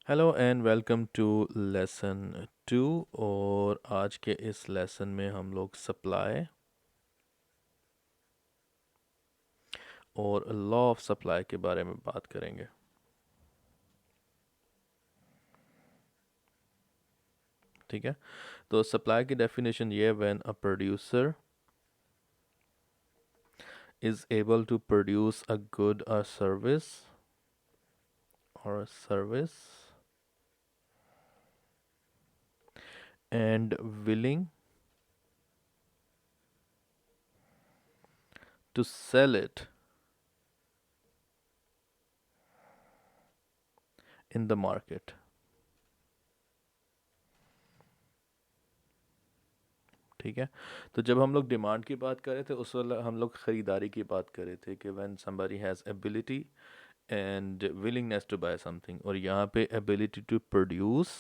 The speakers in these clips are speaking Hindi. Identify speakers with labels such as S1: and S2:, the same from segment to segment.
S1: Hello and welcome to lesson 2। और आज के इस लेसन में हम लोग सप्लाई और लॉ ऑफ सप्लाई के बारे में बात करेंगे। ठीक है, तो सप्लाई की डेफिनेशन ये है, when a producer is able to produce a good or service and willing to sell it in the market। ठीक है, तो जब हम लोग डिमांड की बात कर रहे थे उस वक्त हम लोग ख़रीदारी की बात कर रहे थे कि when somebody has ability and willingness to buy something, और यहाँ पे ability to produce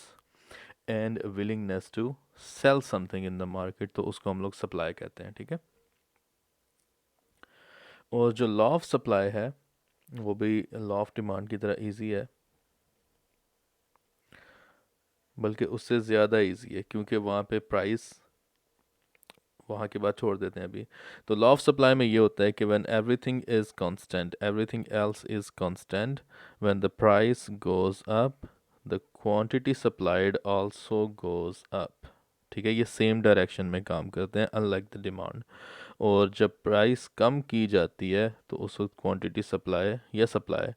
S1: and willingness to sell something in the market, तो उसको हम लोग सप्लाई कहते हैं। ठीक है, और जो लॉ ऑफ सप्लाई है वो भी लॉ ऑफ डिमांड की तरह इजी है, बल्कि उससे ज़्यादा इजी है, क्योंकि वहाँ पे प्राइस, वहाँ की बात छोड़ देते हैं अभी। तो लॉ ऑफ सप्लाई में ये होता है कि when everything is constant, everything else is constant, when the price goes up, the quantity supplied also goes up. ठीक है, ये सेम डायरेक्शन में काम करते हैं अनलाइक द डिमांड। और जब प्राइस कम की जाती है तो उस वक्त क्वांटिटी सप्लाई या सप्लाई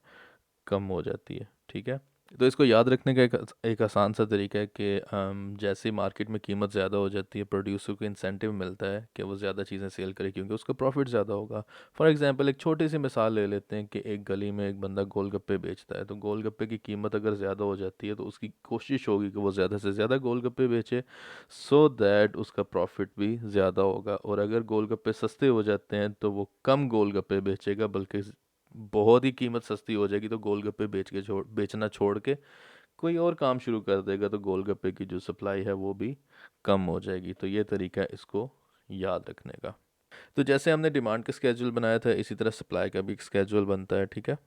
S1: कम हो जाती है। ठीक है, तो इसको याद रखने का एक आसान सा तरीका है कि जैसे मार्केट में कीमत ज़्यादा हो जाती है, प्रोड्यूसर को इंसेंटिव मिलता है कि वो ज़्यादा चीज़ें सेल करे, क्योंकि उसका प्रॉफिट ज़्यादा होगा। फॉर एग्जांपल एक छोटी सी मिसाल ले लेते हैं कि एक गली में एक बंदा गोलगप्पे बेचता है, तो गोलगप्पे की कीमत अगर ज़्यादा हो जाती है तो उसकी कोशिश होगी कि वो ज़्यादा से ज़्यादा गोलगप्पे बेचे, सो दैट उसका प्रॉफिट भी ज़्यादा होगा। और अगर गोलगप्पे सस्ते हो जाते हैं तो वो कम गोलगप्पे बेचेगा, बल्कि बहुत ही कीमत सस्ती हो जाएगी तो गोलगप्पे बेचना छोड़ के कोई और काम शुरू कर देगा, तो गोलगप्पे की जो सप्लाई है वो भी कम हो जाएगी। तो ये तरीका है इसको याद रखने का। तो जैसे हमने डिमांड का स्केड्यूल बनाया था, इसी तरह सप्लाई का भी एक स्केड्यूल बनता है। ठीक है,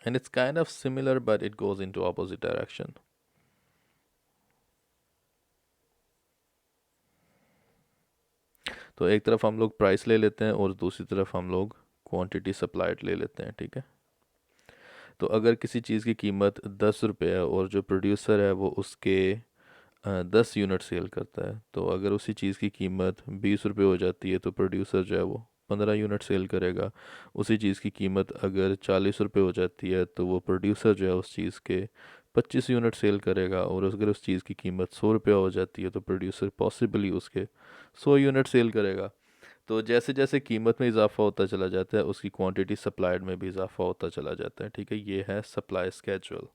S1: and it's kind of similar but it goes into opposite direction. तो एक तरफ हम लोग प्राइस ले लेते हैं और दूसरी तरफ हम लोग क्वांटिटी सप्लाइड ले लेते हैं। ठीक है, तो अगर किसी चीज़ की कीमत 10 रुपये है और जो प्रोड्यूसर है वो उसके 10 यूनिट सेल करता है, तो अगर उसी चीज़ की कीमत 20 रुपये हो जाती है तो प्रोड्यूसर जो है वो 15 यूनिट सेल करेगा। उसी चीज़ की कीमत अगर 40 रुपये हो जाती है तो वो प्रोड्यूसर जो है उस चीज़ के 25 यूनिट सेल करेगा। और अगर उस चीज़ की कीमत 100 रुपये हो जाती है तो प्रोड्यूसर पॉसिबली उसके 100 यूनिट सेल करेगा। तो जैसे जैसे कीमत में इजाफा होता चला जाता है उसकी क्वांटिटी सप्लाइड में भी इजाफा होता चला जाता है। ठीक है, ये है सप्लाई स्केड्यूल।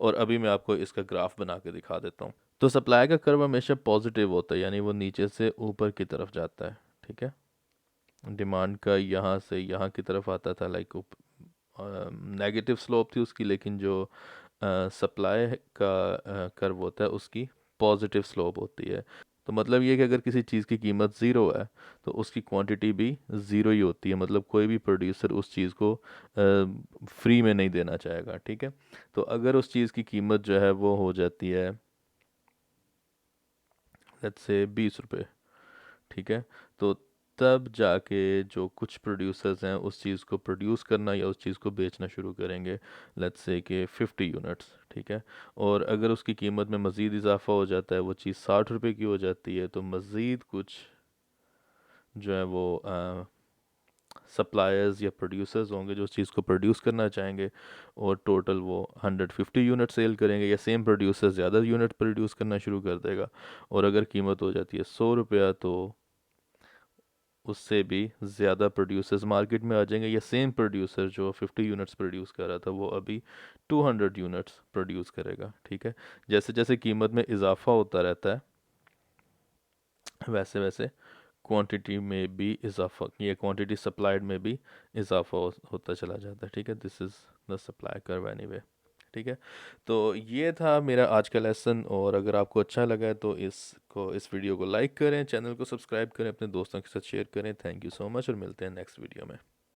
S1: और अभी मैं आपको इसका ग्राफ बना के दिखा देता हूँ। तो सप्लाई का कर्व हमेशा पॉजिटिव होता है, यानी वो नीचे से ऊपर की तरफ जाता है। ठीक है, डिमांड का यहाँ से यहाँ की तरफ आता था, लाइक नेगेटिव स्लोप थी उसकी, लेकिन जो सप्लाई का कर्व होता है उसकी पॉजिटिव स्लोप होती है। तो मतलब ये कि अगर किसी चीज़ की कीमत ज़ीरो है तो उसकी क्वांटिटी भी ज़ीरो ही होती है, मतलब कोई भी प्रोड्यूसर उस चीज़ को फ्री में नहीं देना चाहेगा। ठीक है, तो अगर उस चीज़ की कीमत जो है वो हो जाती है लेट्स से 20 रुपये। ठीक है, तो तब जाके जो कुछ प्रोड्यूसर्स हैं उस चीज़ को प्रोड्यूस करना या उस चीज़ को बेचना शुरू करेंगे, लेट्स से कि 50 यूनिट्स। ठीक है, और अगर उसकी कीमत में मज़ीद इजाफा हो जाता है, वो चीज़ 60 रुपये की हो जाती है, तो मज़ीद कुछ जो है वो सप्लायर्स या प्रोड्यूसर्स होंगे जो उस चीज़ को प्रोड्यूस करना चाहेंगे, और टोटल वो 150 यूनिट सेल करेंगे, या सेम प्रोड्यूसर ज़्यादा यूनिट प्रोड्यूस करना शुरू कर देगा। और अगर कीमत हो जाती है 100 रुपया तो उससे भी ज़्यादा प्रोड्यूसर्स मार्केट में आ जाएंगे, या सेम प्रोड्यूसर जो 50 यूनिट्स प्रोड्यूस कर रहा था वो अभी 200 यूनिट्स प्रोड्यूस करेगा। ठीक है, जैसे जैसे कीमत में इजाफा होता रहता है वैसे वैसे क्वांटिटी में भी इजाफा, ये क्वांटिटी सप्लाइड में भी इजाफा होता चला जाता है। ठीक है, this is the supply curve anyway. ठीक है, तो ये था मेरा आज का लेसन, और अगर आपको अच्छा लगा है तो इस वीडियो को लाइक करें, चैनल को सब्सक्राइब करें, अपने दोस्तों के साथ शेयर करें। थैंक यू सो मच, और मिलते हैं नेक्स्ट वीडियो में।